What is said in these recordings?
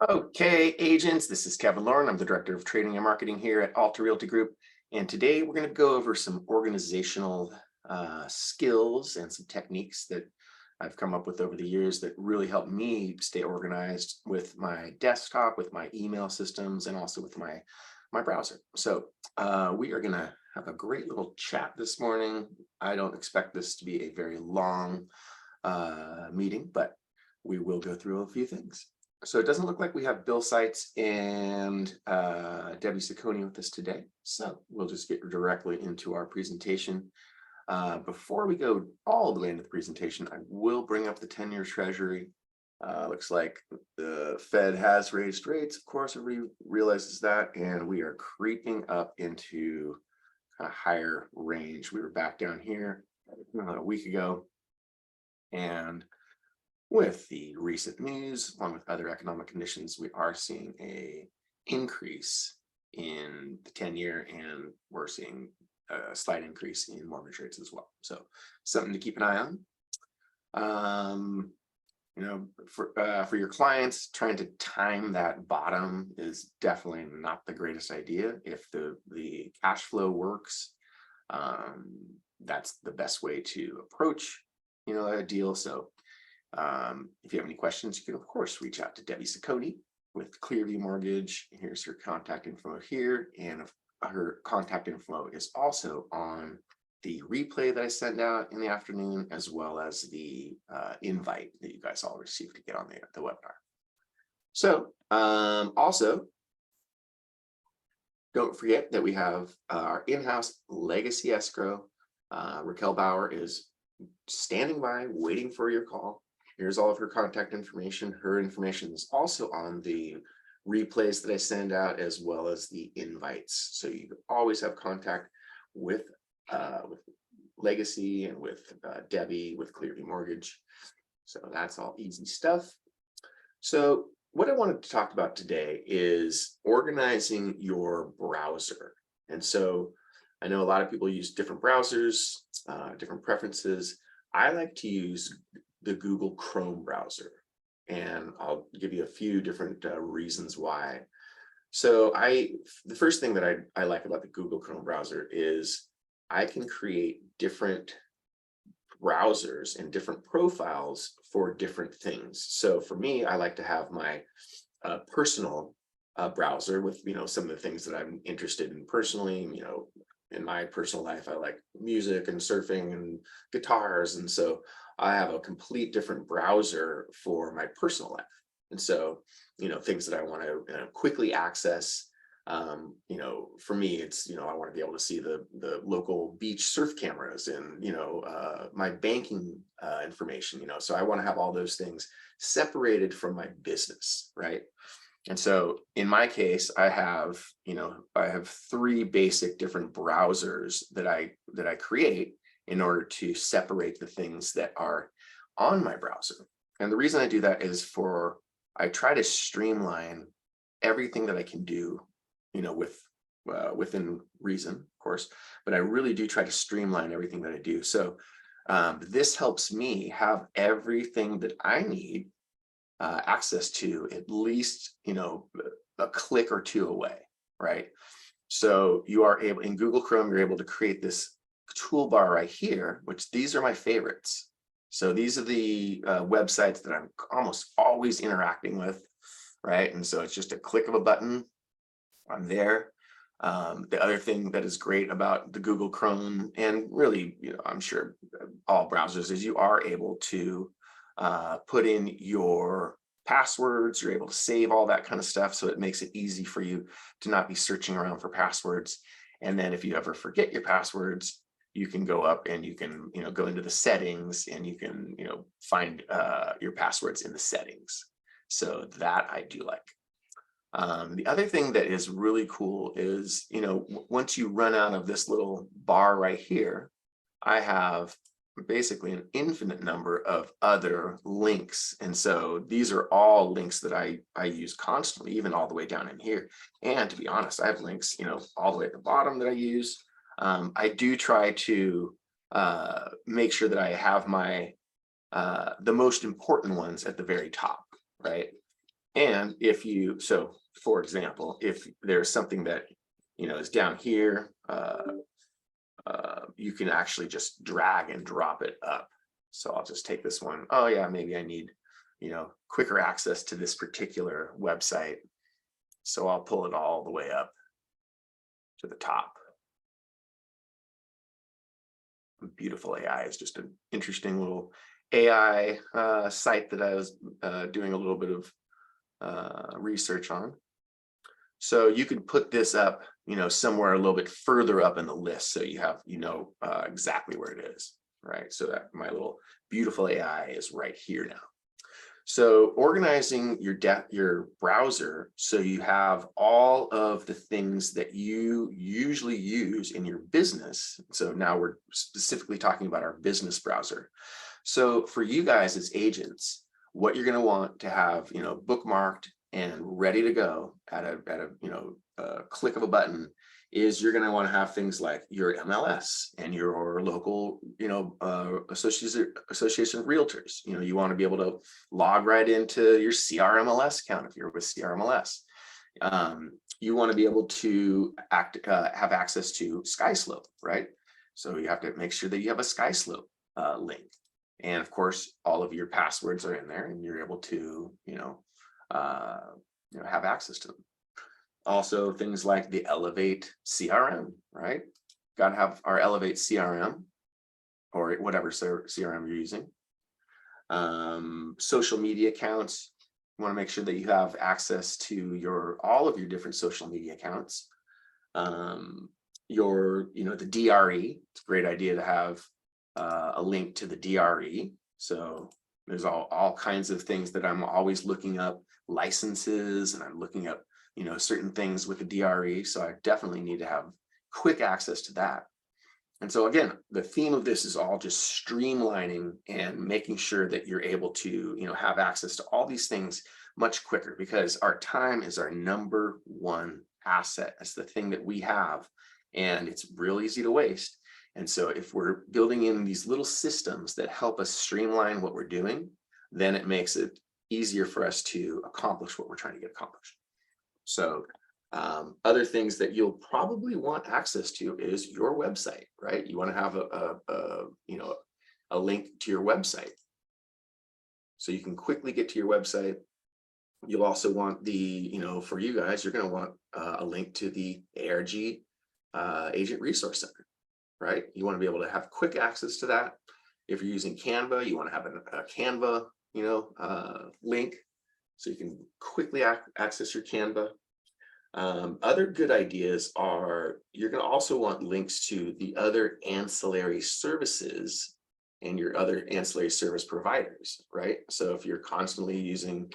Okay, agents, this is Kevin Lauren. I'm the Director of Trading and Marketing here at Alta Realty Group. And today we're going to go over some organizational skills and some techniques that I've come up with over the years that really help me stay organized with my desktop, with my email systems, and also with my browser. So we are going to have a great little chat this morning. I don't expect this to be a very long meeting, but we will go through a few things. So it doesn't look like we have Bill Seitz and Debbie Ciccone with us today. So we'll just get directly into our presentation. Before we go all the way into the presentation, I will bring up the 10-year Treasury. Looks like the Fed has raised rates. Of course, everybody realizes that, and we are creeping up into a higher range. We were back down here a week ago, and with the recent news, along with other economic conditions, we are seeing a increase in the 10-year, and we're seeing a slight increase in mortgage rates as well. So something to keep an eye on. For your clients, trying to time that bottom is definitely not the greatest idea. If the cash flow works, that's the best way to approach a deal. So if you have any questions, you can of course reach out to Debbie Ciccone with Clearview Mortgage. Here's her contact info here, and her contact info is also on the replay that I send out in the afternoon, as well as the invite that you guys all received to get on the webinar. So also, don't forget that we have our in-house legacy escrow. Raquel Bauer is standing by, waiting for your call. Here's all of her contact information. Her information is also on the replays that I send out, as well as the invites. So you always have contact with Legacy and with Debbie with Clearview Mortgage. So that's all easy stuff. So what I wanted to talk about today is organizing your browser. And so I know a lot of people use different browsers, different preferences. I like to use the Google Chrome browser, and I'll give you a few different reasons why. So the first thing that I like about the Google Chrome browser is I can create different browsers and different profiles for different things. So for me, I like to have my personal browser with some of the things that I'm interested in personally. In my personal life, I like music and surfing and guitars, and so I have a complete different browser for my personal life. And so, things that I want to quickly access, for me, it's, I want to be able to see the local beach surf cameras and, my banking information, so I want to have all those things separated from my business, right? And so in my case, I have three basic different browsers that I create in order to separate the things that are on my browser. And the reason I do that is I try to streamline everything that I can do, within reason, of course, but I really do try to streamline everything that I do. So this helps me have everything that I need access to at least, a click or two away, right? So you are able, in Google Chrome, you're able to create this toolbar right here, which these are my favorites. So these are the websites that I'm almost always interacting with, right? And so it's just a click of a button. I'm there. The other thing that is great about the Google Chrome, and really, I'm sure all browsers, is you are able to put in your passwords. You're able to save all that kind of stuff, so it makes it easy for you to not be searching around for passwords. And then if you ever forget your passwords, you can go up and you can go into the settings, and you can find your passwords in the settings. So that I do like. The other thing that is really cool is once you run out of this little bar right here, I have basically an infinite number of other links. And so these are all links that I use constantly, even all the way down in here. And to be honest, I have links, all the way at the bottom that I use. I do try to make sure that I have the most important ones at the very top, right? And if you, so for example, if there's something that, is down here, you can actually just drag and drop it up. So I'll just take this one. Oh yeah, maybe I need, quicker access to this particular website. So I'll pull it all the way up to the top. Beautiful AI is just an interesting little AI site that I was doing a little bit of research on. So you can put this up, somewhere a little bit further up in the list, so you have, exactly where it is, right? So that my little beautiful AI is right here now. So organizing your browser so you have all of the things that you usually use in your business. So now we're specifically talking about our business browser. So for you guys as agents, what you're going to want to have, bookmarked and ready to go at a click of a button is you're going to want to have things like your MLS and your local, association of realtors. You want to be able to log right into your CRMLS account if you're with CRMLS. You want to be able to have access to SkySlope, right? So you have to make sure that you have a SkySlope link. And of course, all of your passwords are in there and you're able to, have access to them. Also, things like the Elevate CRM, right? Got to have our Elevate CRM or whatever CRM you're using. Social media accounts. You want to make sure that you have access to all of your different social media accounts. The DRE. It's a great idea to have a link to the DRE. So there's all kinds of things that I'm always looking up, licenses, and I'm looking up, certain things with the DRE. So I definitely need to have quick access to that. And so again, the theme of this is all just streamlining and making sure that you're able to, have access to all these things much quicker, because our time is our number one asset. It's the thing that we have, and it's real easy to waste. And so if we're building in these little systems that help us streamline what we're doing, then it makes it easier for us to accomplish what we're trying to get accomplished. So other things that you'll probably want access to is your website, right? You want to have a link to your website so you can quickly get to your website. You'll also want for you guys, you're going to want a link to the ARG Agent Resource Center, right? You want to be able to have quick access to that. If you're using Canva, you want to have a Canva, link so you can quickly access your Canva. Other good ideas are you're going to also want links to the other ancillary services and your other ancillary service providers, right? So if you're constantly using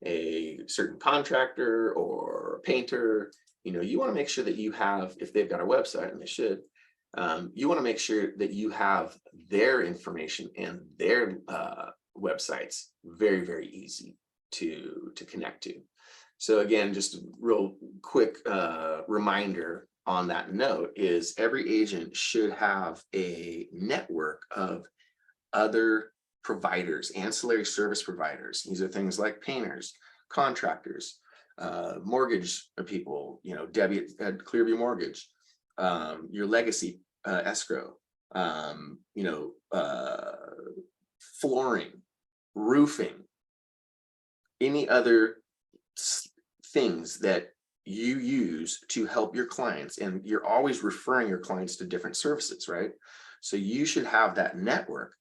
a certain contractor or painter, you want to make sure that you have, if they've got a website, and they should, you want to make sure that you have their information and their websites very, very easy to connect to. So again, just a real quick reminder on that note is every agent should have a network of other providers, ancillary service providers. These are things like painters, contractors, mortgage people, Debbie at Clearview Mortgage, your legacy escrow, flooring, roofing, any other things that you use to help your clients. And you're always referring your clients to different services, right? So you should have that network.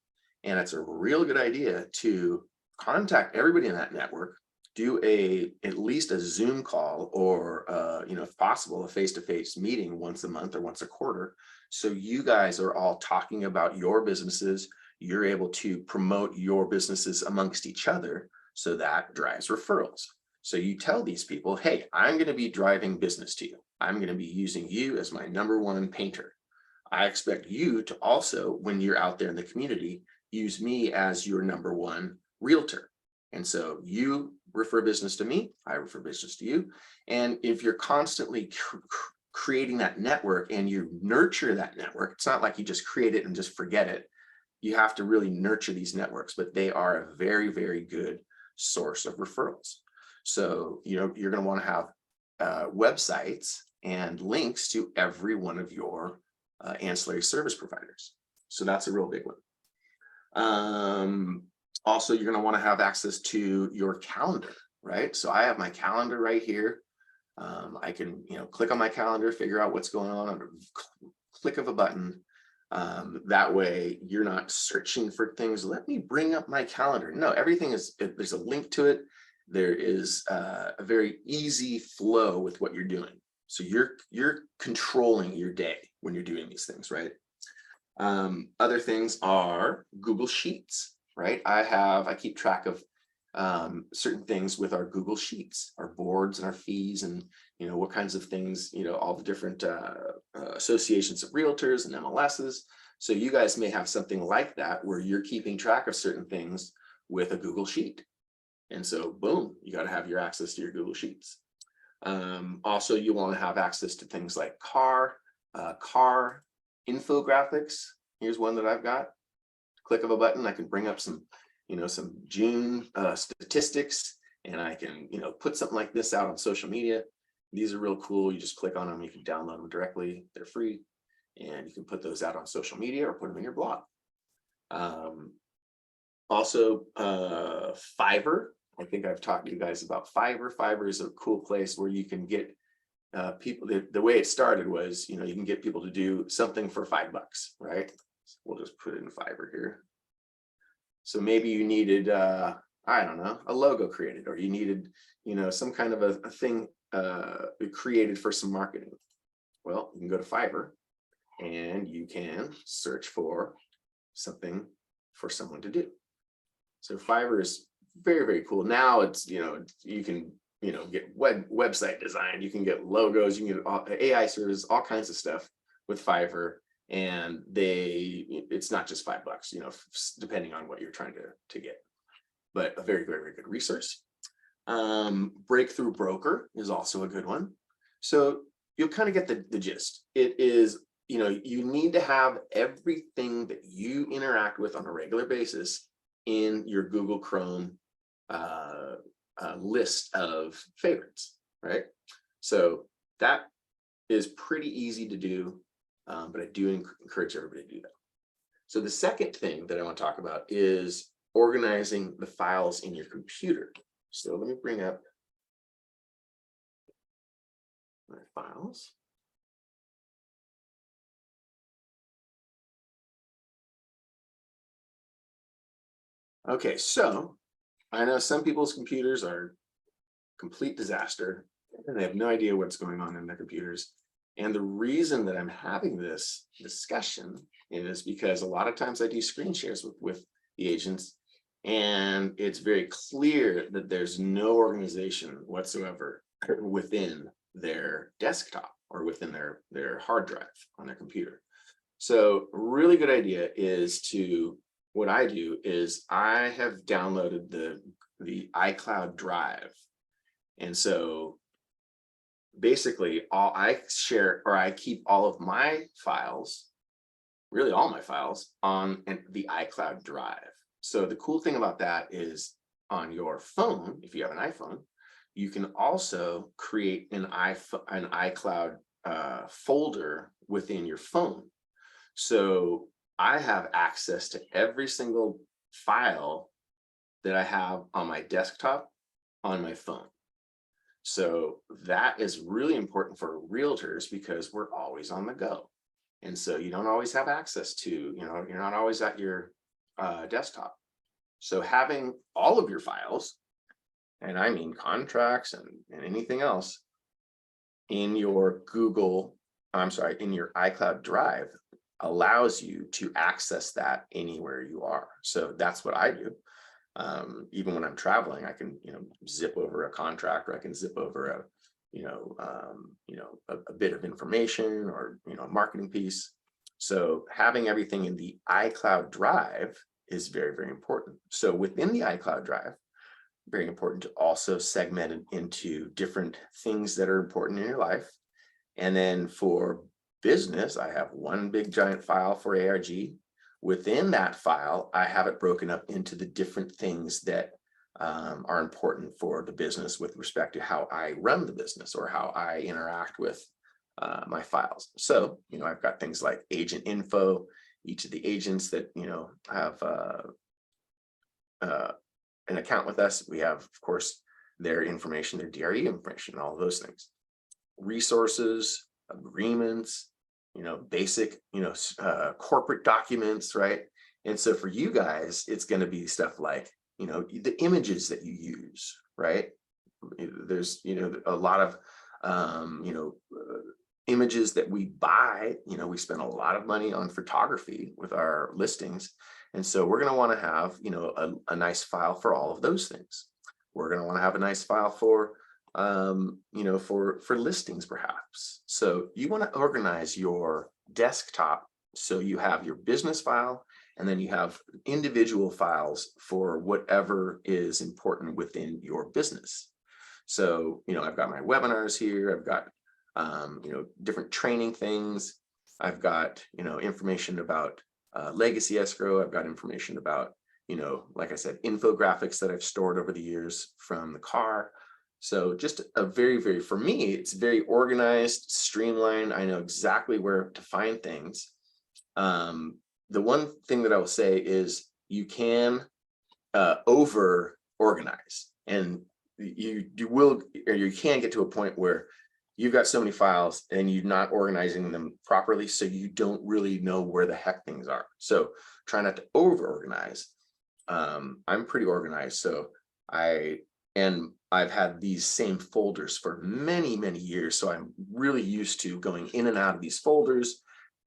And it's a real good idea to contact everybody in that network, do at least a Zoom call or, if possible, a face-to-face meeting once a month or once a quarter. So you guys are all talking about your businesses. You're able to promote your businesses amongst each other. So that drives referrals. So you tell these people, hey, I'm going to be driving business to you. I'm going to be using you as my number one painter. I expect you to also, when you're out there in the community, use me as your number one realtor. And so you refer business to me, I refer business to you. And if you're constantly creating that network and you nurture that network, it's not like you just create it and just forget it. You have to really nurture these networks, but they are a very, very good source of referrals. So, you're going to want to have websites and links to every one of your ancillary service providers. So that's a real big one. Also, you're going to want to have access to your calendar, right? So I have my calendar right here. I can, click on my calendar, figure out what's going on a click of a button. That way you're not searching for things. Let me bring up my calendar. No, everything there's a link to it. There is a very easy flow with what you're doing. So you're controlling your day when you're doing these things, right? Other things are Google Sheets, right? I keep track of certain things with our Google Sheets, our boards and our fees, and what kinds of things, all the different associations of realtors and MLSs. So you guys may have something like that where you're keeping track of certain things with a Google Sheet. And so boom, you got to have your access to your Google Sheets. Also, you want to have access to things like car infographics. Here's one that I've got. Click of a button, I can bring up some June statistics, and I can put something like this out on social media. These are real cool. You just click on them, you can download them directly. They're free, and you can put those out on social media or put them in your blog. Also, Fiverr. I think I've talked to you guys about Fiverr. Fiverr is a cool place where you can get people. The way it started was, you can get people to do something for $5, right? So we'll just put it in Fiverr here. So maybe you needed, I don't know, a logo created, or you needed, some kind of a thing created for some marketing. Well, you can go to Fiverr and you can search for something for someone to do. So Fiverr is very, very cool. Now it's, you can, get website design, you can get logos, you can get AI services, all kinds of stuff with Fiverr. And it's not just $5, depending on what you're trying to get, but a very, very, very good resource. Breakthrough Broker is also a good one. So you'll kind of get the gist. It is, you need to have everything that you interact with on a regular basis in your Google Chrome list of favorites, right? So that is pretty easy to do, but I do encourage everybody to do that. So the second thing that I want to talk about is organizing the files in your computer. So let me bring up my files. Okay, so I know some people's computers are complete disaster and they have no idea what's going on in their computers. And the reason that I'm having this discussion is because a lot of times I do screen shares with the agents, and it's very clear that there's no organization whatsoever within their desktop or within their hard drive on their computer. So a really good idea is what I do is I have downloaded the iCloud drive. And so basically I keep all of my files, really all my files, on the iCloud drive. So the cool thing about that is on your phone, if you have an iPhone, you can also create an iCloud folder within your phone. So I have access to every single file that I have on my desktop on my phone. So that is really important for realtors because we're always on the go. And so you don't always have access to, you're not always at your desktop. So having all of your files, and I mean contracts and anything else, in your in your iCloud drive allows you to access that anywhere you are. So that's what I do. Even when I'm traveling, I can, zip over a contract, or I can zip over a bit of information, or, a marketing piece. So having everything in the iCloud drive is very, very important. So within the iCloud drive, very important to also segment it into different things that are important in your life. And then for business, I have one big giant file for ARG. Within that file, I have it broken up into the different things that are important for the business with respect to how I run the business or how I interact with my files. So, I've got things like agent info, each of the agents that, have an account with us. We have, of course, their information, their DRE information, all of those things. Resources, agreements, basic, corporate documents, right? And so for you guys, it's going to be stuff like, the images that you use, right? There's, a lot of, images that we buy. We spend a lot of money on photography with our listings. And so we're going to want to have, a nice file for all of those things. We're going to want to have a nice file for, for listings perhaps. So you want to organize your desktop so you have your business file, and then you have individual files for whatever is important within your business. So, I've got my webinars here. I've got, different training things. I've got, information about legacy escrow. I've got information about, like I said, infographics that I've stored over the years from the car. So just a very, for me, it's very organized, streamlined. I know exactly where to find things. The one thing that I will say is you can over organize, and you will, or you can get to a point where you've got so many files and you're not organizing them properly, so you don't really know where the heck things are. So try not to over organize. I'm pretty organized, so I've had these same folders for many years, so I'm really used to going in and out of these folders,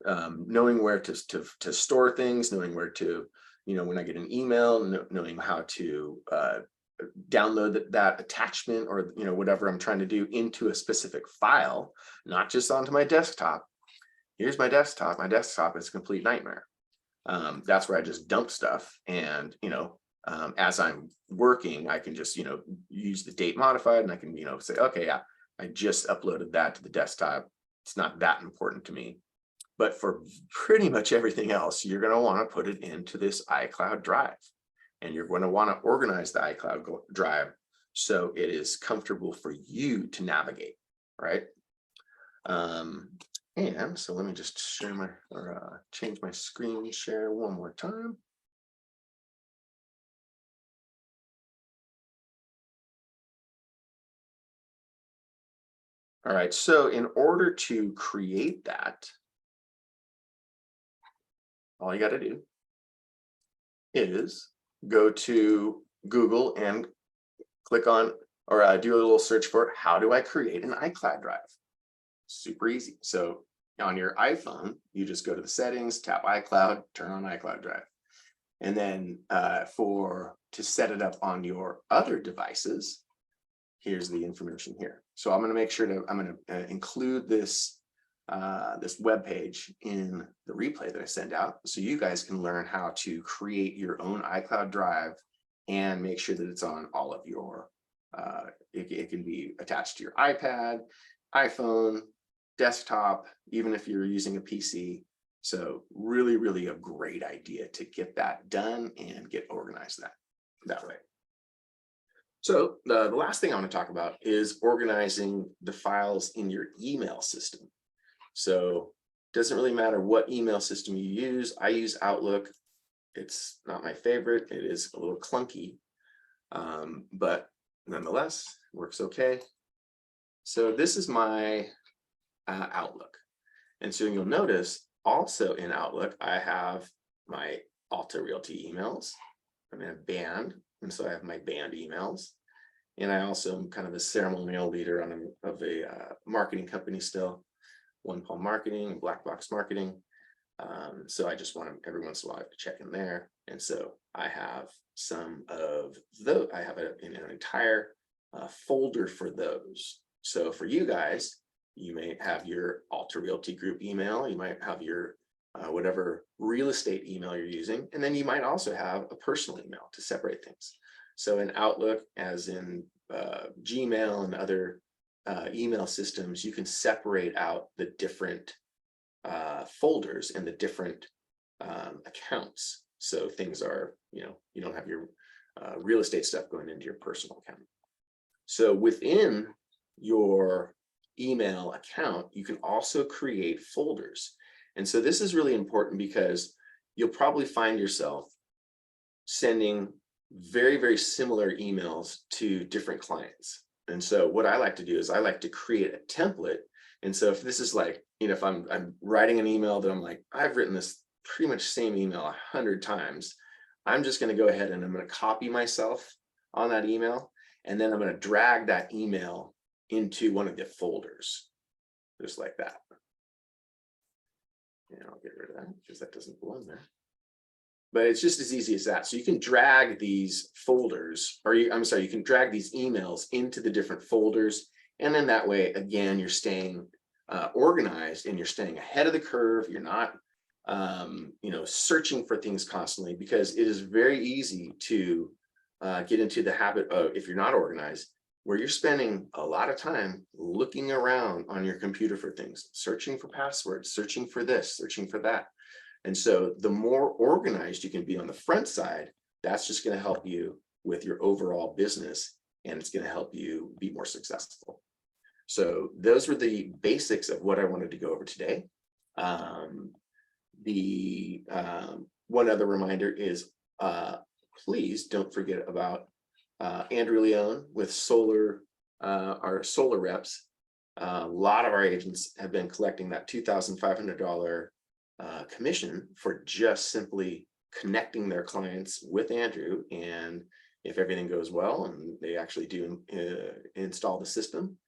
knowing where to store things, knowing where to, when I get an email, knowing how to download that attachment or whatever I'm trying to do into a specific file, not just onto my desktop. Here's my desktop. My desktop is a complete nightmare. That's where I just dump stuff, and as I'm working, I can just use the date modified, and I can say, okay, yeah, I just uploaded that to the desktop. It's not that important to me. But for pretty much everything else, you're going to want to put it into this iCloud drive, and you're going to want to organize the iCloud drive so it is comfortable for you to navigate, right? And so let me just share my, or change my screen share one more time. All right, so in order to create that, all you got to do is go to Google and click on, or do a little search for, how do I create an iCloud drive? Super easy. So on your iPhone, you just go to the settings, tap iCloud, turn on iCloud drive. And then to set it up on your other devices, here's the information here. So I'm going to make sure I'm going to include this this web page in the replay that I send out, so you guys can learn how to create your own iCloud drive and make sure that it's on all of your it can be attached to your iPad, iPhone, desktop, even if you're using a PC. So really a great idea to get that done and get organized that way. So the last thing I want to talk about is organizing the files in your email system. So it doesn't really matter what email system you use. I use Outlook. It's not my favorite. It is a little clunky, but nonetheless, works okay. So this is my Outlook. And so you'll notice also in Outlook, I have my Alta Realty emails. I'm in a band, and so I have my band emails. And I also am kind of a ceremonial leader of a marketing company still, One Palm Marketing and Black Box Marketing. So I just want to, every once in a while, I have to check in there. And so I have some of those. I have an entire folder for those. So for you guys, you may have your Alta Realty Group email. You might have your whatever real estate email you're using. And then you might also have a personal email to separate things. So in Outlook, as in Gmail and other email systems, you can separate out the different folders and the different accounts. So things are, you don't have your real estate stuff going into your personal account. So within your email account, you can also create folders. And so this is really important because you'll probably find yourself sending very, very similar emails to different clients. And so what I like to do is I like to create a template. And so if this is like, if I'm writing an email that I'm like, I've written this pretty much same email 100 times, I'm just going to go ahead and I'm going to copy myself on that email. And then I'm going to drag that email into one of the folders, just like that. And I'll get rid of that because that doesn't belong there. But it's just as easy as that. So you can drag these folders, or you can drag these emails into the different folders. And then that way, again, you're staying organized and you're staying ahead of the curve. You're not, searching for things constantly, because it is very easy to get into the habit of, if you're not organized, where you're spending a lot of time looking around on your computer for things, searching for passwords, searching for this, searching for that. And so the more organized you can be on the front side, that's just going to help you with your overall business, and it's going to help you be more successful. So those were the basics of what I wanted to go over today. One other reminder is, please don't forget about Andrew Leone with our solar reps. A lot of our agents have been collecting that $2,500 commission for just simply connecting their clients with Andrew. And if everything goes well and they actually do install the system,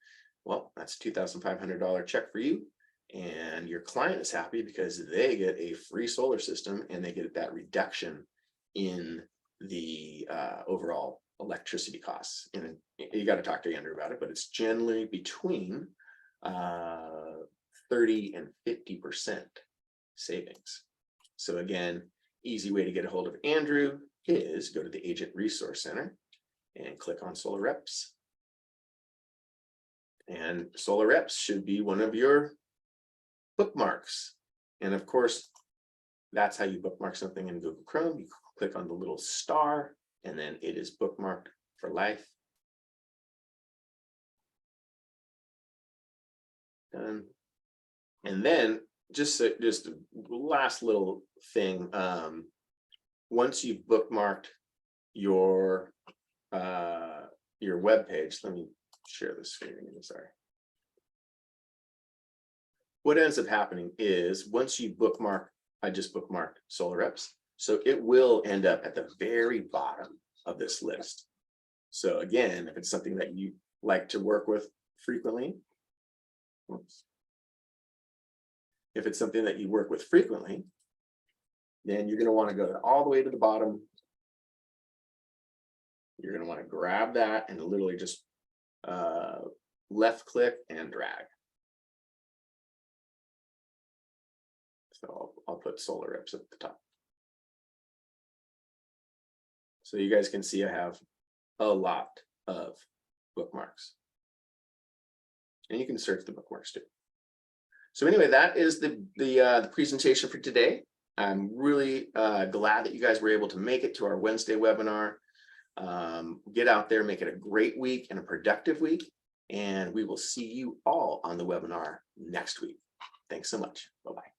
well, that's a $2,500 check for you. And your client is happy because they get a free solar system and they get that reduction in the overall electricity costs. And you got to talk to Andrew about it, but it's generally between 30 and 50% savings. So again, easy way to get a hold of Andrew is go to the Agent Resource Center and click on Solar Reps. And Solar Reps should be one of your bookmarks. And of course, that's how you bookmark something in Google Chrome. You click on the little star, and then it is bookmarked for life. Done. And then just a last little thing. Once you've bookmarked your web page, let me share this screen again. Sorry. What ends up happening is once you bookmark, I just bookmarked Solar Reps, so it will end up at the very bottom of this list. So again, if it's something that you like to work with frequently, if it's something that you work with frequently, then you're going to want to go all the way to the bottom. You're going to want to grab that and literally just left click and drag. So I'll put Solar Reps at the top. So you guys can see I have a lot of bookmarks. And you can search the bookmarks too. So anyway, that is the presentation for today. I'm really glad that you guys were able to make it to our Wednesday webinar. Get out there, make it a great week and a productive week. And we will see you all on the webinar next week. Thanks so much. Bye-bye.